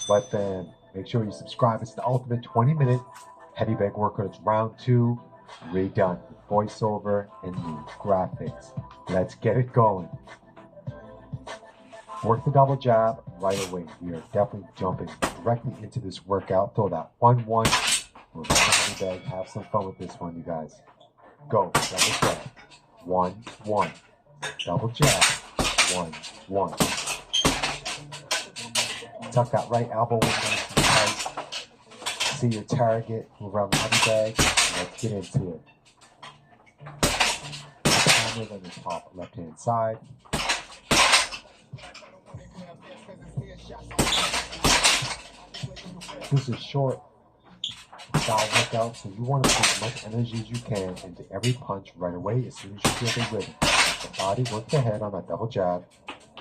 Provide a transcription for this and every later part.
But then make sure you subscribe. It's the ultimate 20-minute heavy bag workout. It's round 2, redone. Voiceover and new graphics. Let's get it going. Work the double jab right away. We are definitely jumping directly into this workout. Throw that 1-1. We're running heavy bag. Have some fun with this one, you guys. Go. Double jab. 1-1. Double jab. 1-1. Tuck that right elbow in nice and tight. See your target. Move around the heavy bag. Let's get into it. Camera on your top left-hand side. This is short style workout, so you want to put as much energy as you can into every punch right away as soon as you feel the rhythm. The body works the head on that double jab,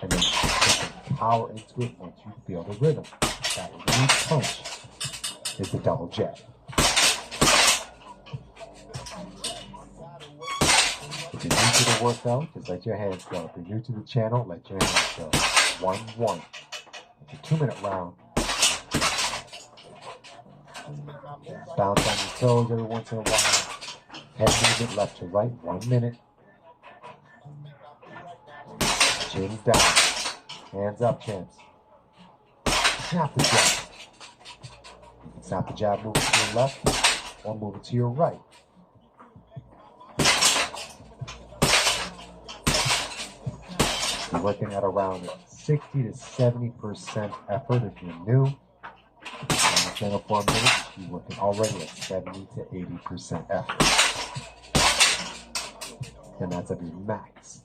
and then put some power into it once you feel the rhythm. That lead punch is the double jab. If you're new to the workout, just let your hands go. If you're new to the channel, let your hands go. 1-1. It's a 2-minute round. Bounce on your toes every once in a while. Head movement left to right, 1 minute. Chin down. Hands up, champs. Snap the jab. You can snap the jab, move it to your left, or move it to your right. You're working at around 60 to 70% effort if you're new. On the channel for a minute, you're working already at 70 to 80% effort. And that's at your max.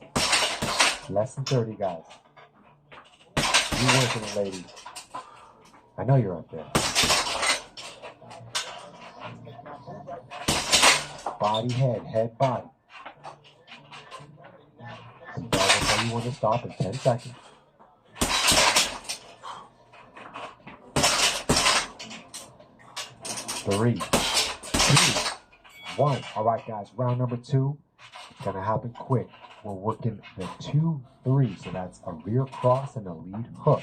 Less than 30, guys. You working it, ladies. I know you're out there. Body, head, head, body. And that's how you want to stop in 10 seconds. 3, 2, 1. All right, guys, round number 2. It's going to happen quick. We're working the 2-3, so that's a rear cross and a lead hook.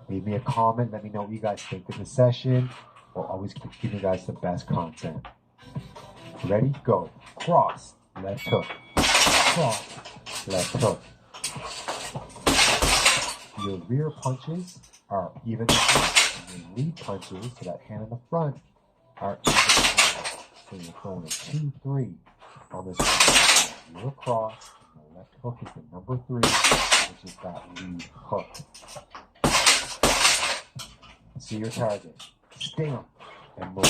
Leave me a comment. Let me know what you guys think of the session. We'll always keep giving you guys the best content. Ready? Go. Cross, left hook. Cross, left hook. Your rear punches are even and your lead punches, so that hand in the front, are even. So you're throwing a 2-3 on this one. Rear cross, and the left hook is the number 3, which is that lead hook. See your target. Sting them and move.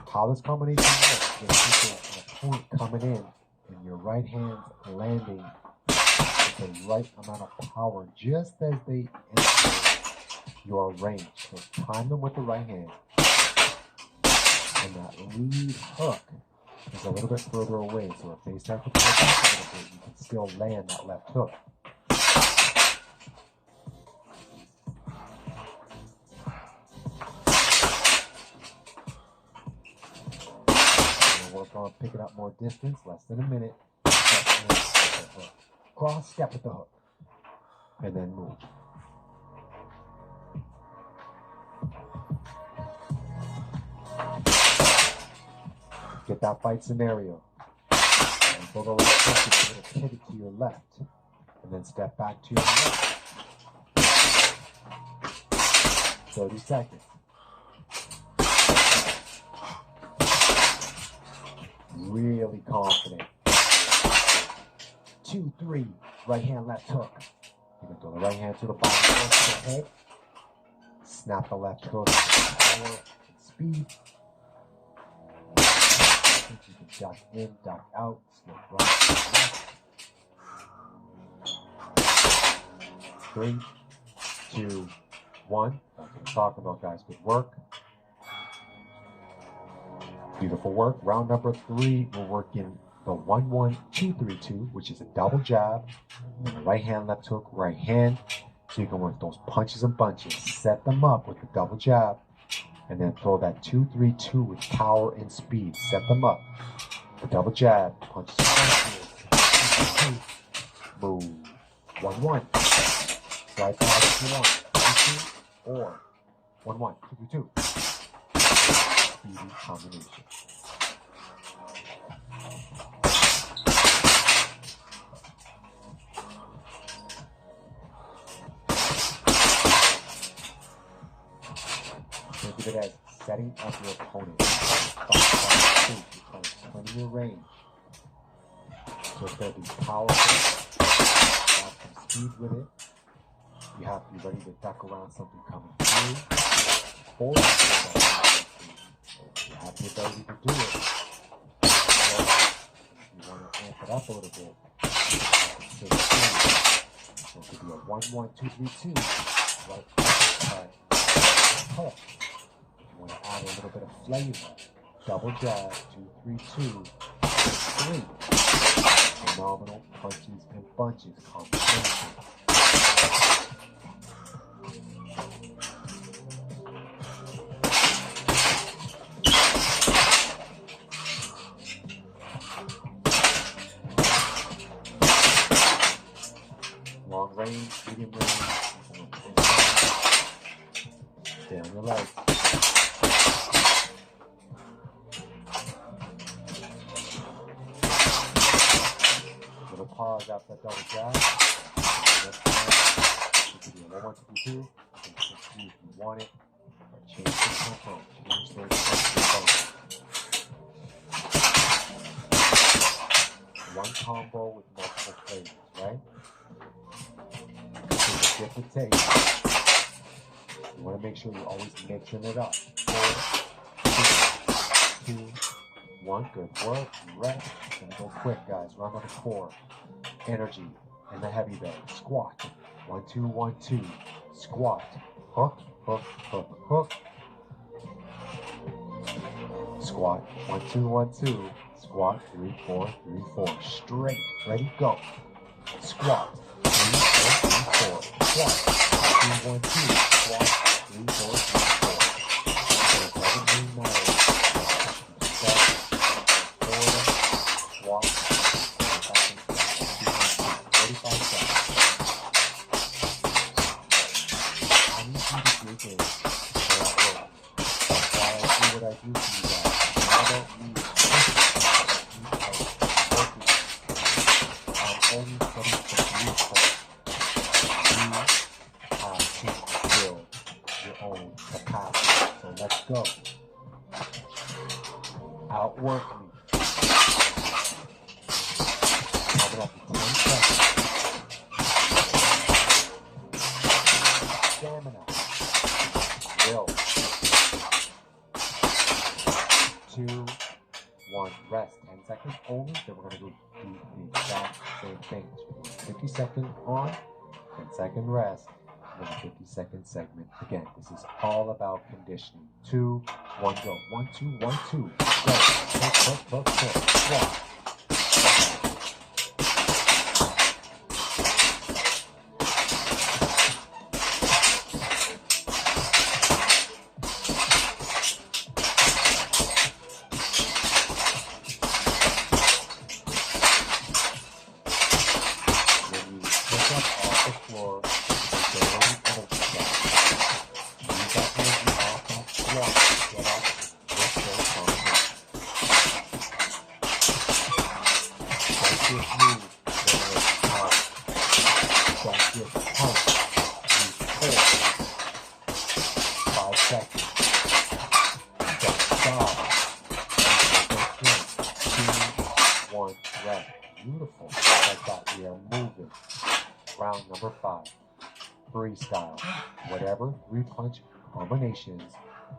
How this combination works, you're taking a point coming in, and your right hand's landing with the right amount of power just as they enter your range. So time them with the right hand. And that lead hook is a little bit further away, so if they start to pull back a little bit, you can still land that left hook. Work on picking up more distance, less than a minute. Cross, step with the hook, and then move. Get that fight scenario. And go to the left hook, and pivot to your left, and then step back to your left. 30 seconds. Really confident. 2-3, right hand, left hook. You can throw the right hand to the bottom of the head. Snap the left hook, power and speed. You can duck in, duck out, slip right to the left. 3, 2, 1. That's what I'm talking about, guys. Good work. Beautiful work. Round number 3, we're working the 1-1, 2-3-2, which is a double jab, and a right hand, left hook, right hand. So you can work those punches and bunches. Set them up with the double jab, and then throw that 2-3-2 with power and speed. Set them up. The double jab, punches and bunches. Move. 1-1. Slide pause if you want. 2-2 or 1-1. 2-2. Speedy combination. Think of it as setting up your opponent. 5-5-2 because plenty of range. So it's going to be powerful. Have some speed with it. You have to be ready to duck around something coming through. Or you have the ability to do it. So if you want to amp it up a little bit, you have to sit through. So it could be a 1-1-2-3-2. Right uppercut. Hook. You want to add a little bit of flavor. Double jab, 2-3-2, 3. Phenomenal punches and bunches combination. Long range, medium range, stay on your legs. Little pause after that double jab. It could be a 1-1-2-2. You can see if you want it, or change the tempo, change the tempo. One combo with multiple flavors, right? It's a different taste. You want to make sure you're always mixing it up. 4, 3, 2, 1. Good work. Rest. It's going to go quick, guys. Round number 4. Energy in the heavy bag. Squat. 1-2, 1-2. Squat. Hook, hook, hook, hook. Squat. 1-2, 1-2. Squat. 3-4, 3-4. Straight. Ready, go. Squat. 3-4, 3-4. Squat. 2-1-2. Squat. 3-4, 3-4. So it doesn't really matter. Squat. 45 seconds. I need you to do this for that work. That's why I do what I do for you guys. I don't need I'm only setting some new points. You have to build your own capacity. So let's go. Outwork me. Coming up to 10 seconds. Stamina. Will. 2, 1. Rest. 10 seconds only. Then we're going to do the exact same thing. 50-second on, 10-second rest, and then a 50-second segment. Again, this is all about conditioning. 2, 1, go. 1, 2, 1, 2. Go. Hook. Squat. Beautiful. Like that. We are moving. Round number 5. Freestyle. Whatever 3-punch combinations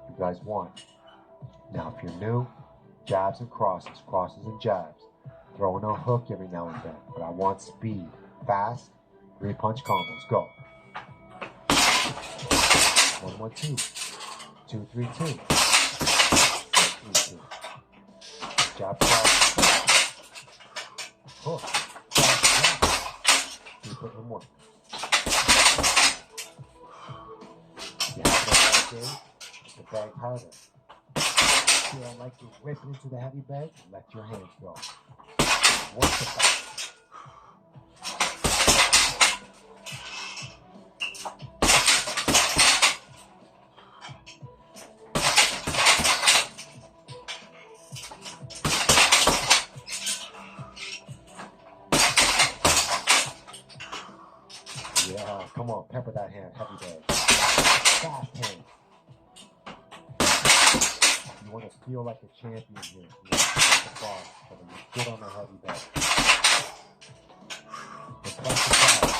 you guys want. Now, if you're new, jabs and crosses. Crosses and jabs. Throw in a hook every now and then. But I want speed. Fast. 3-punch combos. Go. 1-1-2. 2-3-2. 3-2. Jab, cross. Hook. Keep it in work. You have that bag, make the bag harder. Feel like you're ripping into the heavy bag, let your hands go. Work the back. pepper that hand, heavy bag. Fast hands. You want to feel like a champion here. You want to feel the boss, but you're good on the heavy bag. Request the crowd.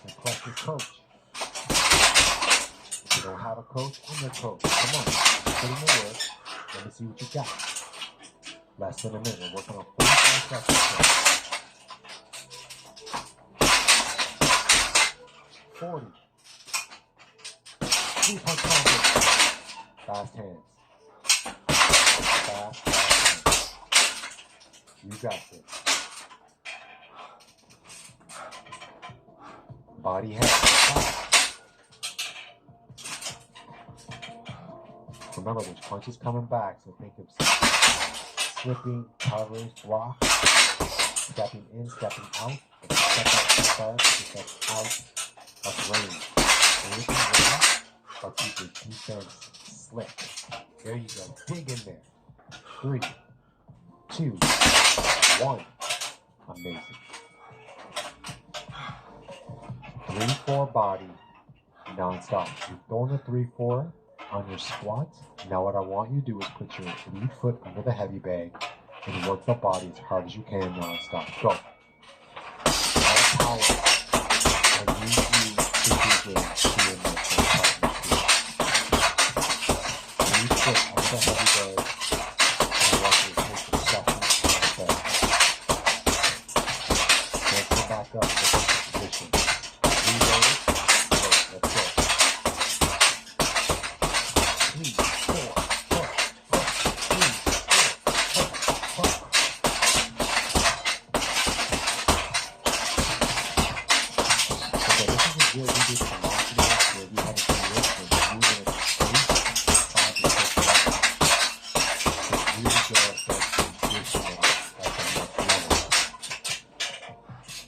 Request your coach. If you don't have a coach, I'm your coach. Come on, put in the work. Let me see what you got. Less than a minute. We're working on 45 seconds. 40. 3-punch combos. Fast hands. Fast hands. You got this. Body hand. Remember, there's punches coming back, so think of slipping, covers, block, stepping in, stepping out. If you step out too far, you step out of range. Anything wrong, or keep your defense slick. There you go. Dig in there. 3, 2, 1. Amazing. 3-4 body, non-stop. You're throwing a 3-4 on your squats. Now what I want you to do is put your lead foot under the heavy bag and work the body as hard as you can non-stop. Go. All power. I need you to do this to your next lead foot under the heavy bag and I want you to take the second bag. Then come back up in the position. Reload. Let's go. 3, 4, Okay, this is a good video for velocity where we have a good lift and moving at 3, 5, and 6 levels. It's really good at that sensation at the next level.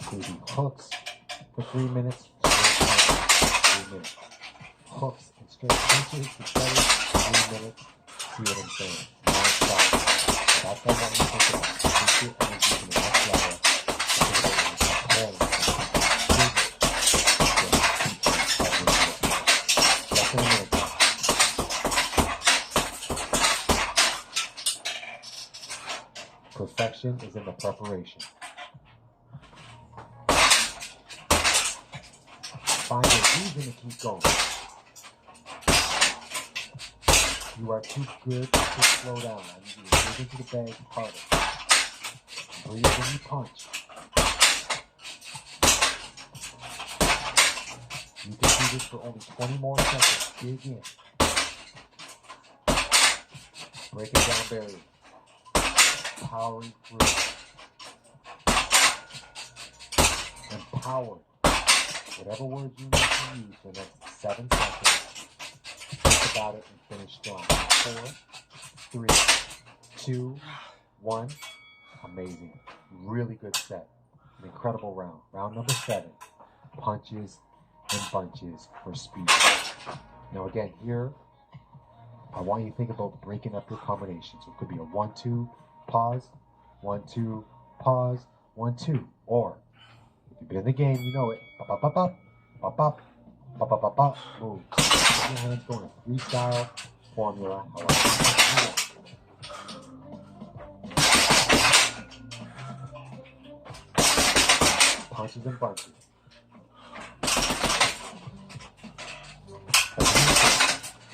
Including hooks for 3 minutes, straight punches for 3 minutes. Hooks and straight punches together for 3 minutes. See what I'm saying? Non-stop. That's what I want you to think about. Take your energy to the next level. Perfection is in the preparation. Find a reason to keep going. You are too good to slow down. I need you to dig into the bag harder. Breathe when you punch. You can do this for only 20 more seconds. Dig in. Break it down barrier. Powering through. Empowered. Whatever words you need to use for the next 7 seconds. Think about it and finish strong. 4, 3, 2, 1. Amazing. Really good set. An incredible round. Round number 7. Punches and bunches for speed. Now again, here, I want you to think about breaking up your combinations. So it could be a 1-2, pause, 1-2, pause, 1-2. Or, if you've been in the game, you know it. Ba-ba-ba-ba, ba-ba, ba-ba-ba-ba, move. Put your hands going a freestyle formula. Punches and bunches.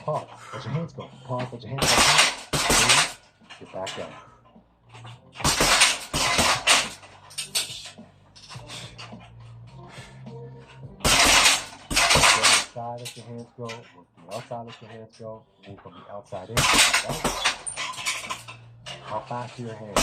Pause. Let your hands go. Pause. Let your hands go. Move. Get back up. Outside, let your hands go. Move from the outside, let your hands go. Move from the outside in. Right? How fast are your hands?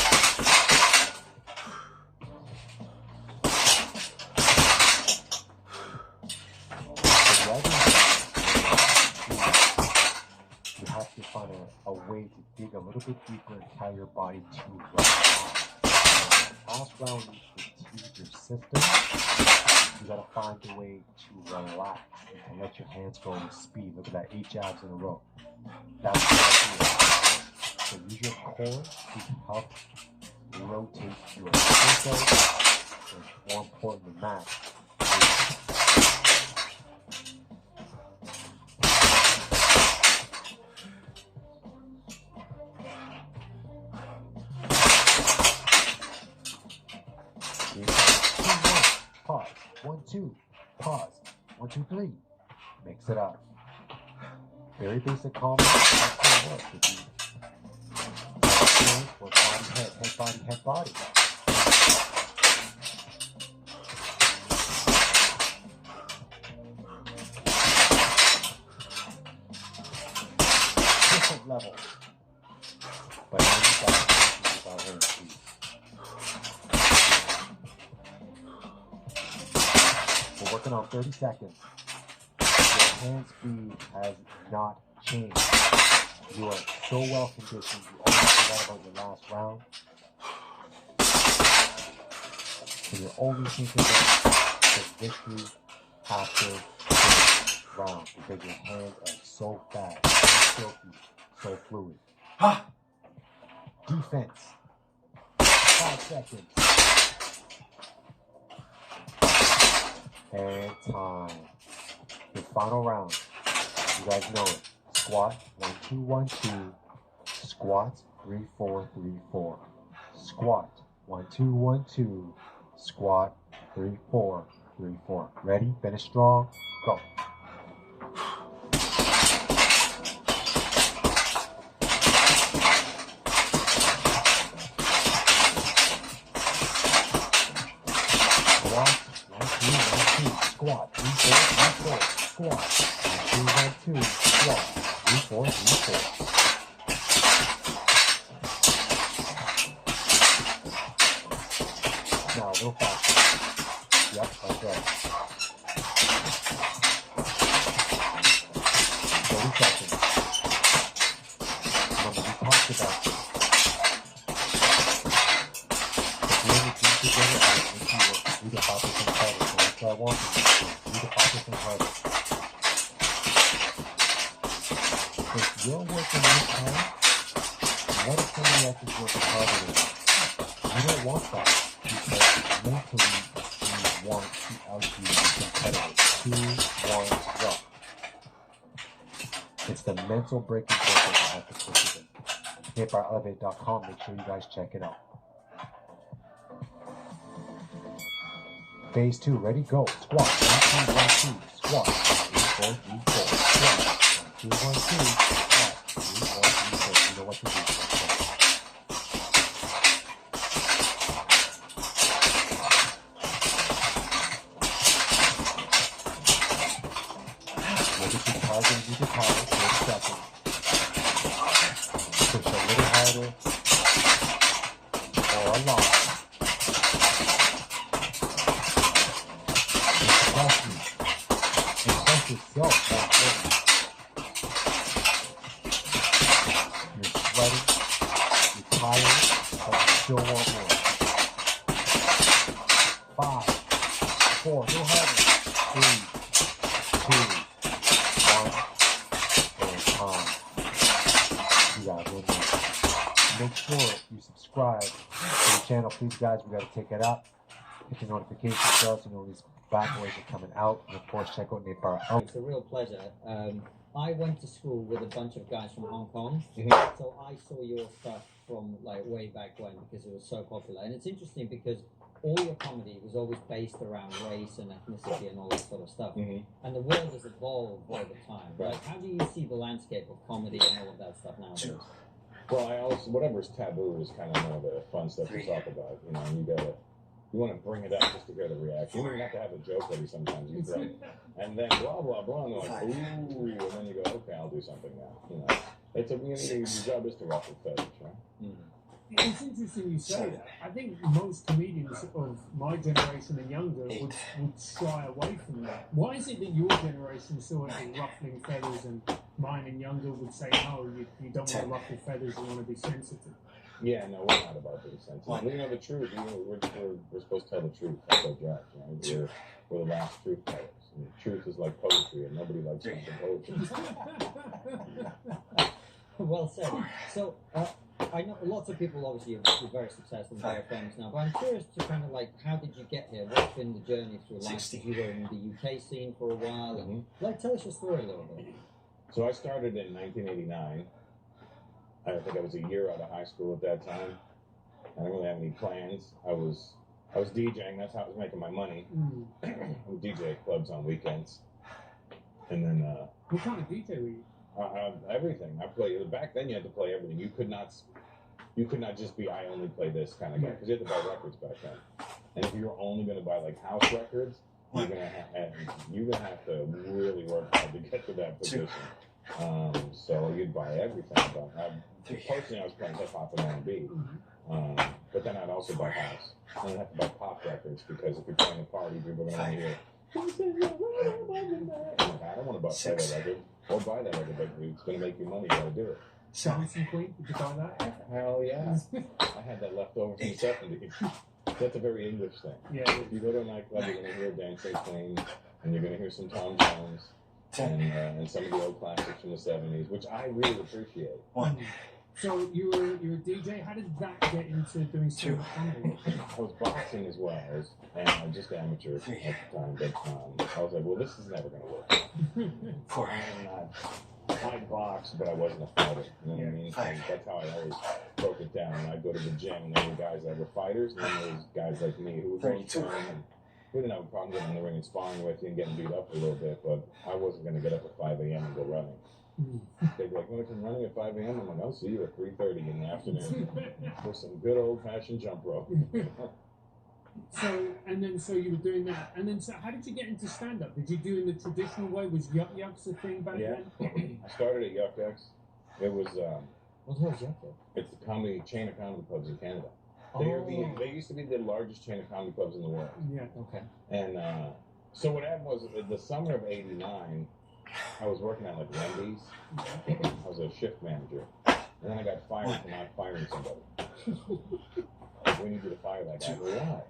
You have to find a way to dig a little bit deeper and tell your body to relax. Last round, you fatigue your system. You gotta find a way to relax and to let your hands go with speed. Look at that, 8 jabs in a row. That's what I do. So use your core to help rotate your torso is more important than that. Pause. 1, 2. Pause. 1, 2, 3. Mix it up. Very basic combo. That's what works. Or body, head body, head body. Different levels. But I think that's about her speed. We're working on 30 seconds. Your hand speed has not changed. You are so well conditioned, you always forgot about your last round. So you're only thinking about the victory after this round because your hands are so fast, so silky, so fluid. Defense. 5 seconds. And time. Your final round. You guys know it. Squat, 1, 2, 1, 2. Squat, 3, 4, 3, 4. Squat, 1, 2, 1, 2. Squat, 3, 4, 3, 4. Ready? Finish strong. Go. Squat, 3, 4, 3, 4. Squat, 1, 2, 1, 2. Squat, 3, 4, 3, 4. Now a little faster. Yep, that's right. 30 seconds. Remember, we talked about this. If you're in the gym together, I will make you work 3 to 5% harder. So that's what I want you to do. 3 to 5% harder. If you're working this hard, what if somebody else is working harder than you? You don't want that because mentally you want to outdo the competitor. 2, 1, go. It's the mental breaking point that you have to push it in. HitBarElevate.com. Make sure you guys check it out. Phase 2, ready, go. Squat, 1, 2, 1, 2. Squat, 3, 4, 3, 4. Squat, 1, 2, 1, 2. Squat, 3, 4, 3, 4. You know what to do. Look at your target, you can target, 30 seconds. Push a little harder, or a lot. Express yourself more important. You're sweating, you're tired, but you still want more. 5, 4, go harder. 3, 2, 1, and time. You guys will know. Make sure you subscribe to the channel, please, guys. We got to take it up. Hit the notification bell so you know these bad boys are coming out. And of course, check out Nate Bar. It's a real pleasure. I went to school with a bunch of guys from Hong Kong, so I saw your stuff from like way back when because it was so popular. And it's interesting because all your comedy was always based around race and ethnicity and all that sort of stuff. And the world has evolved all the time. Right? How do you see the landscape of comedy and all of that stuff nowadays? Well, I always, whatever's taboo is kind of one of the fun stuff to talk about. You know, you want to bring it up just to get a reaction. You don't even have to have a joke ready sometimes. You bring, and then blah blah blah, and they're like, ooh, and then you go, okay, I'll do something now. You know, it's your job is to ruffle feathers, right? It's interesting you say that. I think most comedians of my generation and younger would shy away from that. Why is it that your generation saw it as ruffling feathers and mine and younger would say, no, you don't want to ruffle feathers, you want to be sensitive? Yeah, no, we're not about being sensitive. We know the truth. We're supposed to tell the truth. That's our job, right? We're the last truth tellers. And the truth is like poetry, and nobody likes something poetry. Well said. So, I know lots of people, obviously, you're very successful and very famous now, but I'm curious to kind of like, how did you get here? What's been the journey through life? 60. You were in the UK scene for a while. And, like, tell us your story a little bit. So I started in 1989. I think I was a year out of high school at that time. I didn't really have any plans. I was DJing. That's how I was making my money. I would DJ at clubs on weekends. And then... what kind of DJ were you? Everything. I played. Back then, you had to play everything. You could not just be I only play this kind of guy, because you had to buy records back then. And if you were only going to buy like house records, you're gonna have to really work hard to get to that position. So you'd buy everything. But personally, I was playing hip hop and R&B. But then I'd also buy house. And I'd have to buy pop records, because if you're playing a party, people are going to hear. I don't want to buy that record. Or buy that record, but it's going to make you money. You got to do it. Dancing Queen, did you buy that? Hell yeah. I had that left over from the 70s. That's a very English thing. Yeah. If you go to a nightclub, you're going to hear Dancing Queen, and you're going to hear some Tom Jones, and some of the old classics from the 70s, which I really appreciate. 1. So you were a DJ. How did that get into doing stand-up comedy? I was boxing as well, and just amateur at the time. But I was like, well, this is never going to work. 4. I boxed, but I wasn't a fighter. You know what I mean? 5. So that's how I always broke it down. I'd go to the gym, and there were guys that were fighters, and then there was guys like me who were going sparring. And we didn't have a problem getting in the ring and sparring with you and getting beat up a little bit, but I wasn't going to get up at 5 a.m. and go running. They'd be like, "Want to come running at 5 a.m.?" I'm like, "I'll see you at 3:30 in the afternoon for some good old-fashioned jump rope." So you were doing that, and then so how did you get into stand-up? Did you do in the traditional way? Was Yuck Yucks a thing back then? I started at Yuck Yucks. It was What was Yuck Yuck? it's a chain of comedy clubs in Canada. They used to be the largest chain of comedy clubs in the world. Yeah. Okay. And so what happened was, the summer of '89, I was working at like Wendy's. I was a shift manager, and then I got fired for not firing somebody. We need you to fire that guy. Why?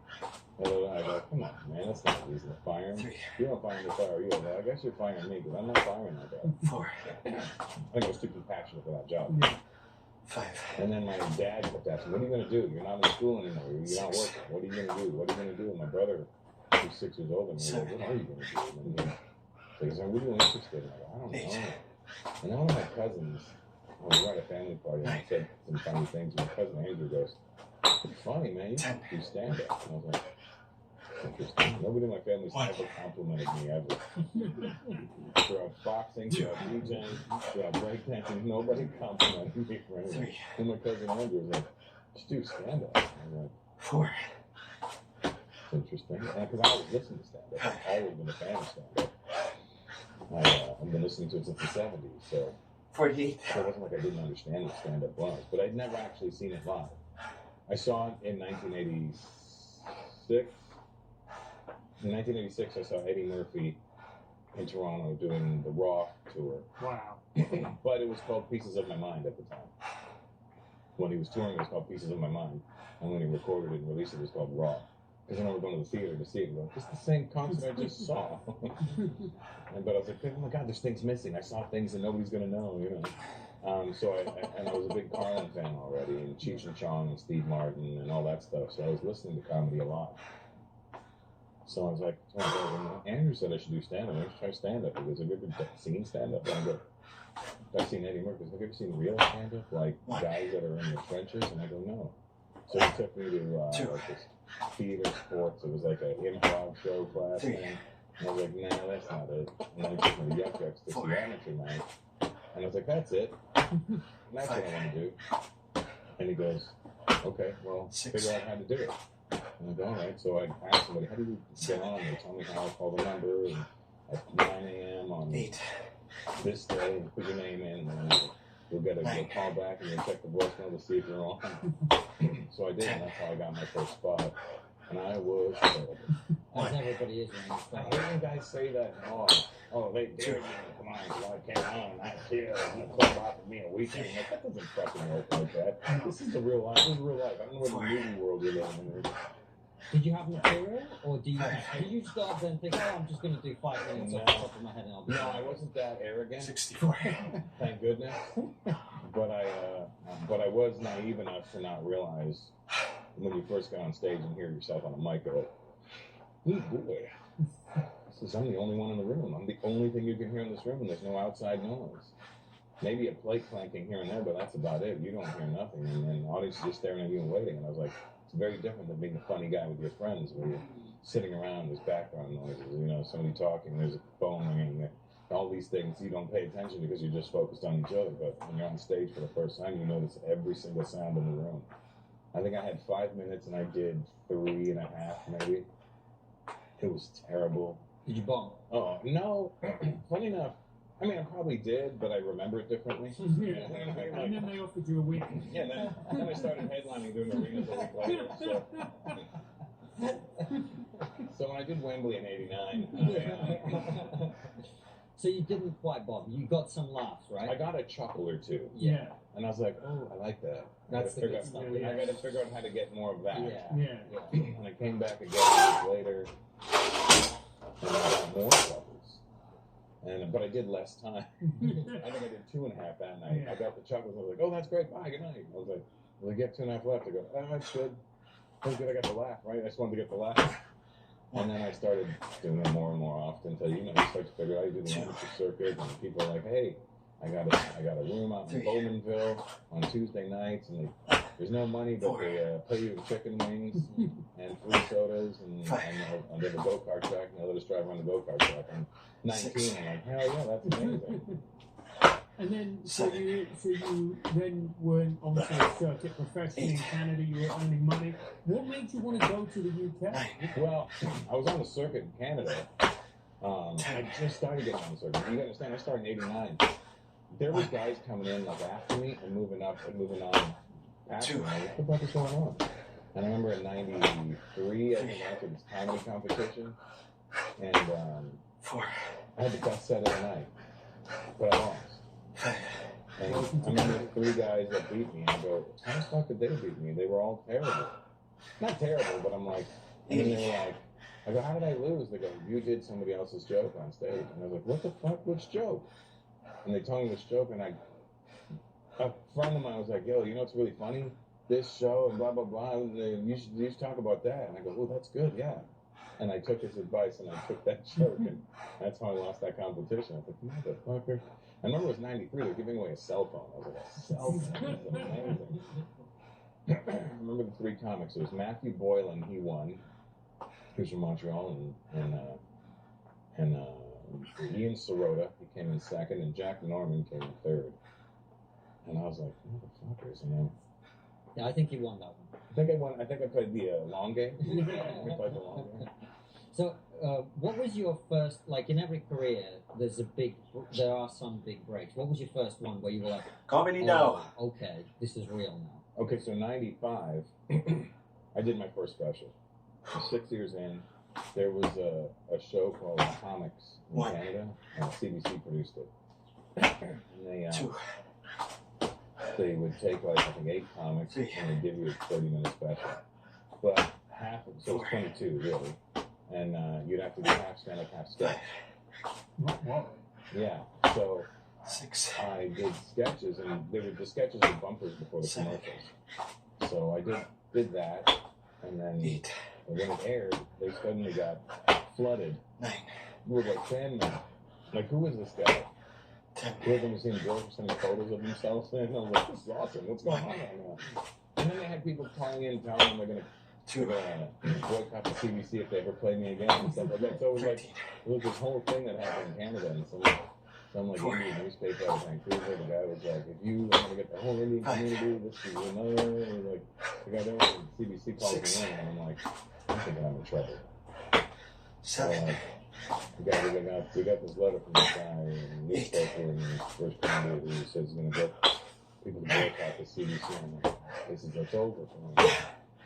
And I go, come on, man, that's not a reason to fire him. 3. You don't fire him to fire you. I guess you're firing me, because I'm not firing that guy. 4. I think I was too compassionate for that job. Yeah. 5. And then my dad kept asking, what are you going to do? You're not in school anymore. You're not working. What are you going to do? What are you going to do? And my brother, who's 6 years older than me, was like, what are you going to do? And he said, what are you interested in? I go, I don't know. And then one of my cousins, I was at a family party, and I said some funny things. And my cousin Andrew goes, it's funny, man. You should do stand-up. And I was like, interesting. Nobody in my family's ever complimented me, ever. Throughout boxing, throughout DJing, throughout breakdancing, nobody complimented me for anything. 3. And my cousin Andrew was like, just do stand-up. I was like, 4. it's interesting. Because I always listened to stand-up. I've always been a fan of stand-up. I've been listening to it since the 70s, so 48. it wasn't like I didn't understand what stand-up was. But I'd never actually seen it live. I saw it in 1986. In 1986, I saw Eddie Murphy in Toronto doing the Raw tour. Wow. But it was called Pieces of My Mind at the time. When he was touring, it was called Pieces of My Mind. And when he recorded it and released it, it was called Raw. Because I remember going to the theater to see it and going, it's the same concert I just saw. But I was like, oh my God, there's things missing. I saw things that nobody's going to know, you know. So I was a big Carlin fan already, and Cheech and Chong and Steve Martin and all that stuff. So I was listening to comedy a lot. So I was like, Andrew said I should do stand-up. I should try stand-up. He goes, have you ever seen stand-up? And I go, I've seen Eddie Murphy. Have you ever seen real stand-up? Like guys that are in the trenches? And I go, no. So he took me to like this theater sports. It was like an improv show class thing. And I was like, nah, that's not it. And then he took me to Yuck Yucks to see amateur night. And I was like, that's it. And that's what I want to do. And he goes, okay, well, figure out how to do it. And I go, all right. So I asked somebody, how do you get on? They tell me how I call the number. And at 9 a.m. on 8. this day, and put your name in, and then you'll get a call back, and you'll check the voicemail to see if you're on. So I did, and that's how I got my first spot. And I was terrible. As everybody is when I you hear you guys say that, oh, they dared me to come on, so I came on, and I killed, and the club offered me a weekend. I'm like, that doesn't fucking work like that. This is the real life. This is real life. I don't know what the movie world you're living in. Did you have material, or did you start then think, oh, I'm just going to do 5 minutes off the top of my head and I'll be No, I wasn't that arrogant. 64. Thank goodness. But but I was naive enough to not realize when you first got on stage and hear yourself on a mic, go, "Ooh, boy, I'm the only one in the room. I'm the only thing you can hear in this room, and there's no outside noise. Maybe a plate clanking here and there, but that's about it. You don't hear nothing, and then the audience is just staring at you and waiting." And I was like, it's very different than being the funny guy with your friends, where you're sitting around, there's background noises, somebody talking, there's a phone ringing, all these things you don't pay attention because you're just focused on each other. But when you're on stage for the first time, you notice every single sound in the room. I think I had 5 minutes and I did 3.5 maybe. It was terrible. Did you bomb? Oh, no. Funny enough, I mean, I probably did, but I remember it differently. Yeah. And then they offered you a week. Yeah, then I started headlining doing arenas a week later. So when I did Wembley in '89, So you didn't quite bomb. You got some laughs, right? I got a chuckle or two. Yeah. And I was like, oh, I like that. That's the good stuff. I got to figure out how to get more of that. Yeah. And I came back again a week later, and I got more chuckles. But I did less time. I think I did 2.5 that night. Yeah. I got the chuckles. I was like, oh, that's great. Bye, good night. I was like, well, I get 2.5 left. I go, oh, that's good. That's good. I got the laugh, right? I just wanted to get the laugh. And then I started doing it more and more often until you start to figure out you do the amateur circuit, and people are like, hey, I got a room out in Bowmanville on Tuesday nights, and there's no money, but they pay you chicken wings and free sodas, and they have a go-kart track, and they let us drive around the go-kart track. I'm 19, I'm like, hell yeah, that's amazing. And then, so you then went on to circuit professionally in Canada. You were earning money. What made you want to go to the UK? Well, I was on the circuit in Canada. I just started getting on the circuit. You understand? I started in '89. There was guys coming in like after me and moving up and moving on after me. What the fuck is going on? And I remember in '93, I think I went to this comedy competition, and I had the best set of the night, but I lost. And I remember 3 guys that beat me, and I go, how the fuck did they beat me? They were all terrible. Not terrible, but I'm like, and then they were like, I go, how did I lose? They go, you did somebody else's joke on stage. And I was like, what the fuck? Which joke? And they told me which joke, and a friend of mine was like, yo, what's really funny? This show and blah, blah, blah. You should talk about that. And I go, oh, that's good, yeah. And I took his advice, and I took that joke, and that's how I lost that competition. I was like, motherfucker. I remember it was '93, they were giving away a cell phone. I was like, a cell phone? That's amazing. I remember the 3 comics. It was Matthew Boylan, he won. He was from Montreal, and Ian Sirota, he came in second, and Jack Norman came in third. And I was like, motherfuckers, Yeah, I think you won that one. I think I played the long game. I played the long game. So, what was your first, like in every career, there are some big breaks. What was your first one where you were like, comedy now? Okay, this is real now. Okay, so '95, I did my first special. 6 years in, there was a show called Comics in Canada, and CBC produced it. And they would take like, I think 8 comics, and they'd give you a 30-minute special. But half of it, so it's 22 really. And you'd have to do half stand-up, half sketch. What? Yeah. So I did sketches, and the sketches were bumpers before the commercials. So I did that, and then when it aired, they suddenly got flooded with like fan mail. Like, who is this guy? Who hasn't seen girls sending photos of themselves? And I was like, this is awesome. What's going on right now? And then they had people calling in, telling them they're going to boycott the CBC if they ever play me again and stuff like that. So it was like, it was this whole thing that happened in Canada, and some like Indian newspaper out of Vancouver, the guy was like, if you want to get the whole Indian community, this is another, like, the guy there, and CBC calls me in, and I'm like, I'm thinking I'm in trouble. So we got this letter from this guy in the newspaper in British Columbia who says he's going to get people to boycott the CBC, and I'm like, this is what's over for me.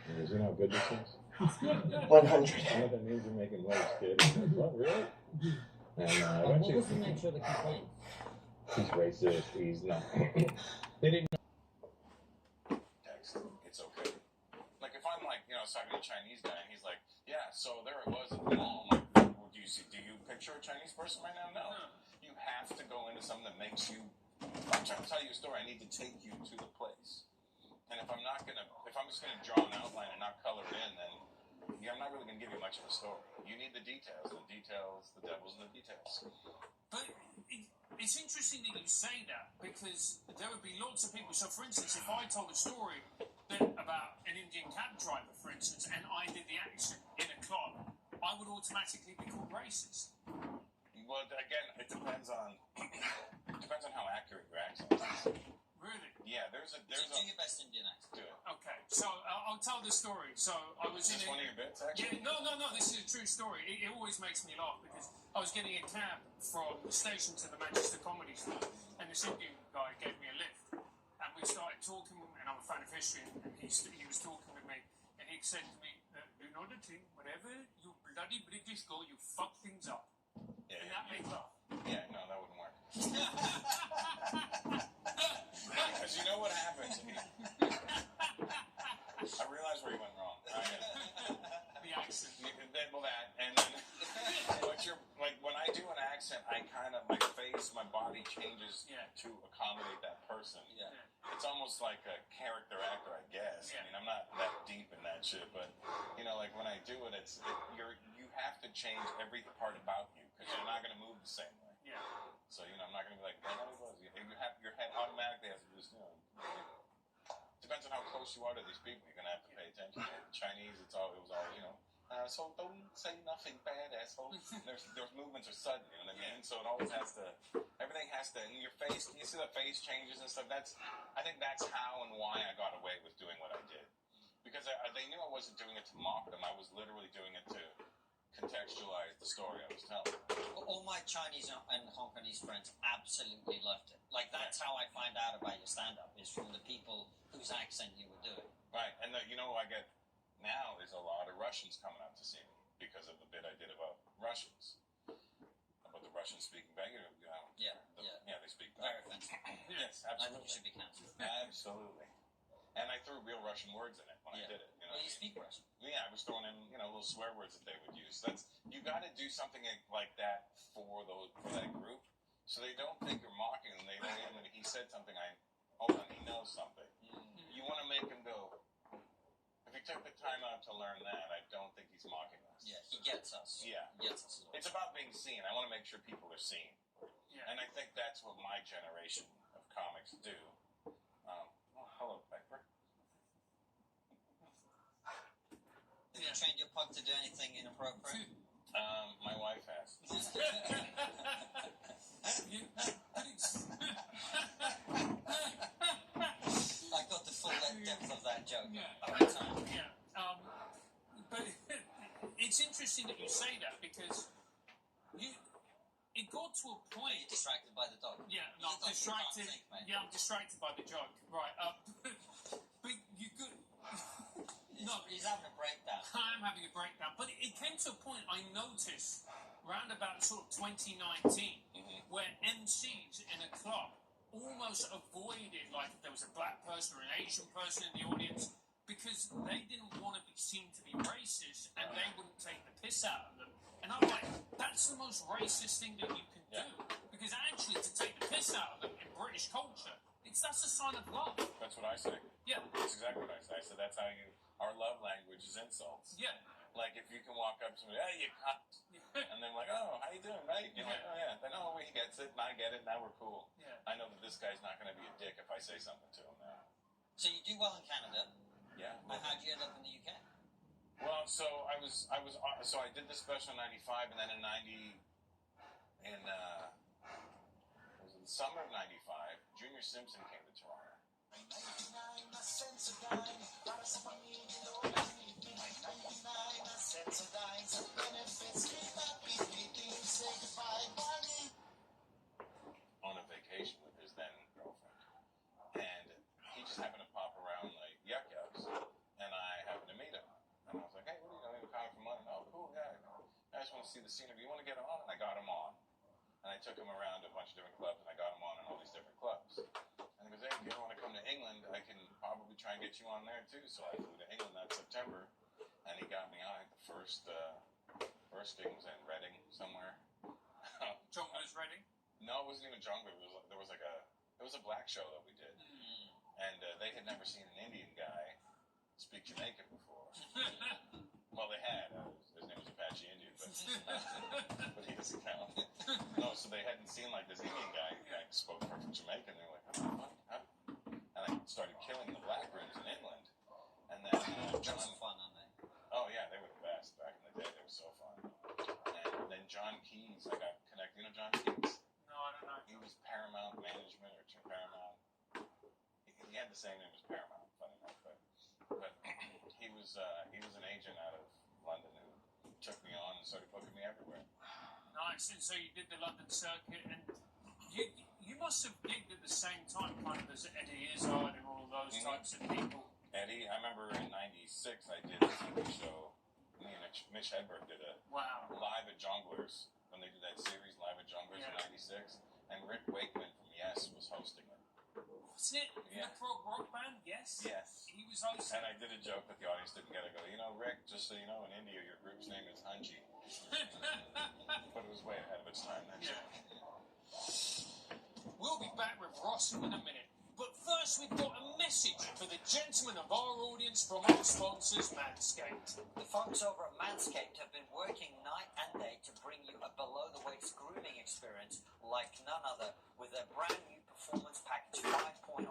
He goes, you know how good this is? 100. You know what that means? You're making waves, kid. I'm like, what, really? And What was the nature of the complaint? He's racist. He's not. They didn't know. Text. It's okay. Like if I'm like, talking to a Chinese guy, and he's like, yeah, so there it was at the mall. I'm like, well, do you picture a Chinese person right now? No. You have to go into something that makes you If I'm trying to tell you a story, I need to take you to the place. And if I'm just gonna draw an outline and not color it in, then I'm not really gonna give you much of a story. You need the details. The devil's in the details. But it's interesting that you say that, because there would be lots of people. So, for instance, if I told a story about an Indian cab driver, for instance, and I did the accent in a club, I would automatically be called racist. Well, again, it depends on how accurate your accent is. Really? Yeah, there's Do your best Indian accent. Do it. Okay, so I'll tell the story. So I was Is this one of your bits, actually? Yeah, no. This is a true story. It always makes me laugh because I was getting a cab from the station to the Manchester Comedy Store, and this Indian guy gave me a lift, and we started talking. And I'm a fan of history, and he was talking with me, and he said to me, "You know the thing? Wherever you bloody British go, you fuck things up." Yeah, And that made me laugh. Yeah, no, that wouldn't work. Because you know what happens. I realize where you went wrong. The accent. And then like when I do an accent, I kind of, my face, my body changes to accommodate that person. Yeah. It's almost like a character actor, I guess. Yeah. I mean, I'm not that deep in that shit, but like when I do it, you have to change every part about you because you're not gonna move the same way. Yeah. So I'm not gonna be like, well, it was. Your head automatically has to just depends on how close you are to these people. You're gonna have to pay attention. Chinese, it was all so don't say nothing bad, asshole. Those movements are sudden, you know what I mean? So it always everything has to, in your face, you see the face changes and stuff. I think that's how and why I got away with doing what I did. Because they knew I wasn't doing it to mock them. I was literally doing it to contextualize the story I was telling. All my Chinese and Hong Kongese friends absolutely loved it. Like, that's how I find out about your stand-up, is from the people whose accent you were doing. Right, and I get now is a lot of Russians coming up to see me because of the bit I did about Russians. About the Russians speaking back. Yeah, they speak very back. offensive. Yes, I think absolutely. you should be cancelled. Absolutely. And I threw real Russian words in it when I did it. Well, you speak Russian. Yeah, I was throwing in, little swear words that they would use. You got to do something like that for that group, so they don't think you're mocking them. They don't. He said something. Hold on, he knows something. Mm-hmm. You want to make him go. If he took the time out to learn that, I don't think he's mocking us. Yeah, he gets us. Yeah, He gets us. it's about being seen. I want to make sure people are seen, and I think that's what my generation of comics do. Hello, Piper. Have you trained your pug to do anything inappropriate? My wife has. I got the full depth of that joke. But it's interesting that you say that, because it got to a point. You're distracted by the dog. Yeah, no, I'm distracted. I'm distracted by the joke. Right. But you could. No, he's having a breakdown. I'm having a breakdown. But it came to a point I noticed round about sort of 2019 where MCs in a club almost avoided, like, if there was a black person or an Asian person in the audience, because they didn't want to be seen to be racist and they wouldn't take the piss out of them. And I'm like, that's the most racist thing that you can do. Because actually, to take the piss out of them in British culture, that's a sign of love. That's what I say. Yeah. That's exactly what I say. I said that's how our love language is insults. Yeah. Like, if you can walk up to somebody, hey, you cunt, and then like, oh, how you doing, mate? You're like, oh, yeah. Then, oh, he gets it, and I get it, now we're cool. Yeah. I know that this guy's not going to be a dick if I say something to him now. So you do well in Canada. Yeah. And how'd you end up in the UK? Well, so I did the special in 95, and then in it was in the summer of 95, Junior Simpson came to Toronto. On a vacation with his then girlfriend, and he just happened to pop around like Yuck Yucks, and I happened to meet him, and I was like, hey, what are you doing? Coming from London? Oh, cool guy. I just want to see the scenery. You want to get on? And I got him on, and I took him around a bunch of different clubs, and I got him on in all these different clubs. And he goes, hey, if you ever want to come to England, I can probably try and get you on there too. So I flew to England that September, and he got me on. I think the first gig was in Reading somewhere. John was Reading? No, it wasn't even John. It was It was a black show that we did, and they had never seen an Indian guy speak Jamaican before. Well, they had. His name was Apache Indian, but he doesn't count. No, so they hadn't seen like this Indian guy who spoke perfect Jamaican. They were like, and I started killing the black rooms in England. And then John, That's fun, aren't they? oh yeah, they were the best back in the day. They were so fun. And then John Keys, I got connected. You know John Keys? No, I don't know. He was Paramount Management or Paramount. He had the same name as Paramount, funny enough, but he was an agent out of London who took me on and started booking me everywhere. Nice. And so you did the London circuit, and you must have gigged at the same time, kind of as Eddie Izzard and all those types of people. Eddie, I remember in '96 I did a TV show. Me and Mitch Hedberg did a Live at Jongleurs when they did that series Live at Jongleurs in '96, and Rick Wakeman from Yes was hosting it. Was it the prog rock band? Yes. Yes. He was hosting. And I did a joke that the audience didn't get. I go, you know, Rick, just so you know, in India your group's name is Hanji. But it was way ahead of its time then. Yeah. We'll be back with Ross in a minute. But first, we've got a message for the gentlemen of our audience from our sponsors, Manscaped. The folks over at Manscaped have been working night and day to bring you a below-the-waist grooming experience like none other with their brand new Performance Package 5.0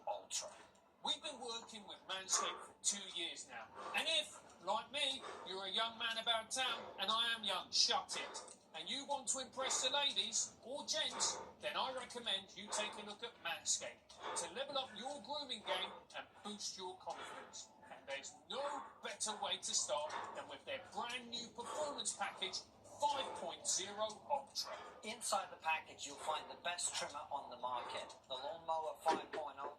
Ultra. We've been working with Manscaped for 2 years now. And if, like me, you're a young man about town, and I am young, shut it, and you want to impress the ladies, or gents, then I recommend you take a look at Manscaped to level up your grooming game and boost your confidence. And there's no better way to start than with their brand new Performance Package 5.0 Ultra. Inside the package, you'll find the best trimmer on the market, the Lawnmower 5.0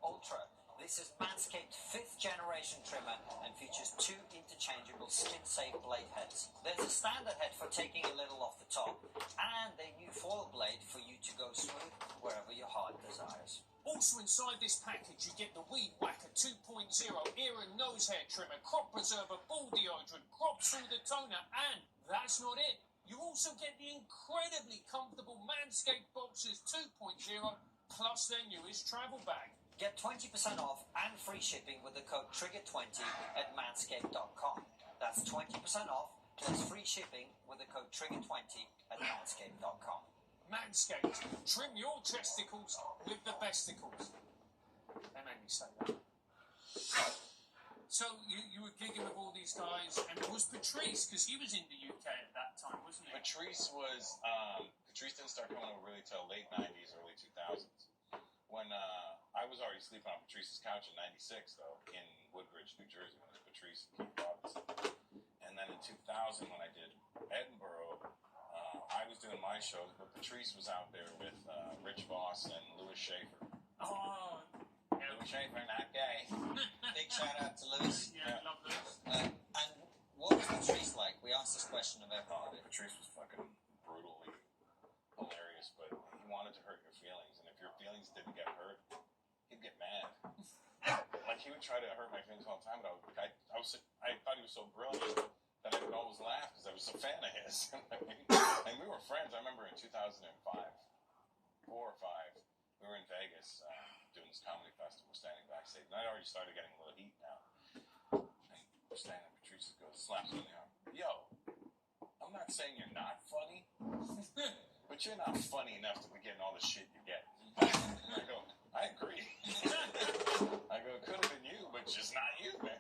Ultra. This is Manscaped's 5th generation trimmer and features 2 interchangeable skin-safe blade heads. There's a standard head for taking a little off the top, and a new foil blade for you to go smooth wherever your heart desires. Also inside this package, you get the Weed Whacker 2.0 ear and nose hair trimmer, crop preserver, ball deodorant, crop soother toner, and that's not it. You also get the incredibly comfortable Manscaped Boxers 2.0 plus their newest travel bag. Get 20% off and free shipping with the code TRIGGER20 at manscaped.com. That's 20% off plus free shipping with the code TRIGGER20 at manscaped.com. Manscaped, trim your chesticles with the besticles. They made me say that. So you were gigging with all these guys, and it was Patrice, because he was in the UK at that time, wasn't he? Patrice didn't start coming over really till late '90s, early 2000s. When I was already sleeping on Patrice's couch in '96, though, in Woodbridge, New Jersey, when it was Patrice and Keith Robinson. And then in 2000, when I did Edinburgh, I was doing my shows, but Patrice was out there with Rich Voss and Louis Schaefer. Oh, yeah. Louis Schaefer, not gay. Big shout out to Lewis. Yeah, love Lewis. And what was Patrice like? We asked this question of everybody. Patrice was fucking brutally hilarious, but he wanted to hurt your feelings, and if your feelings didn't get hurt, he'd get mad. Like, he would try to hurt my feelings all the time, but I thought he was so brilliant that I would always laugh because I was a fan of his. And we were friends. I remember in 2005, 4 or 5, we were in Vegas doing this comedy festival, standing backstage, and I'd already started getting a little heat now. And we're standing, Patrice goes, slaps me on the arm. Yo, I'm not saying you're not funny, but you're not funny enough to be getting all the shit you get. And I go, I agree. I go, it could have been you, but just not you, man.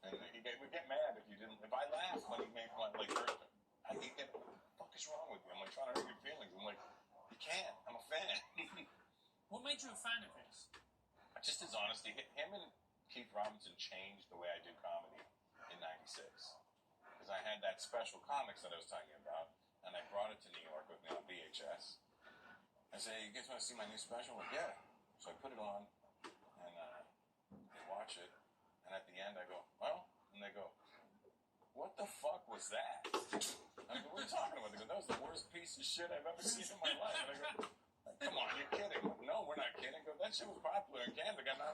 And we'd get mad if I laughed when he made fun, like, hurt him. He'd get, what the fuck is wrong with you? I'm like, trying to hurt your feelings. I'm like, you can't. I'm a fan. What made you a fan of his? Just his honesty. Him and Keith Robinson changed the way I do comedy in '96. Because I had that special comics that I was talking about, and I brought it to New York with me on VHS. I said, hey, you guys want to see my new special? Like, yeah. So I put it on, and they watch it, and at the end I go, well, and they go, what the fuck was that? I go, what are you talking about? They go, that was the worst piece of shit I've ever seen in my life. And I go, come on, you're kidding. No, we're not kidding. I go, that shit was popular in Canada.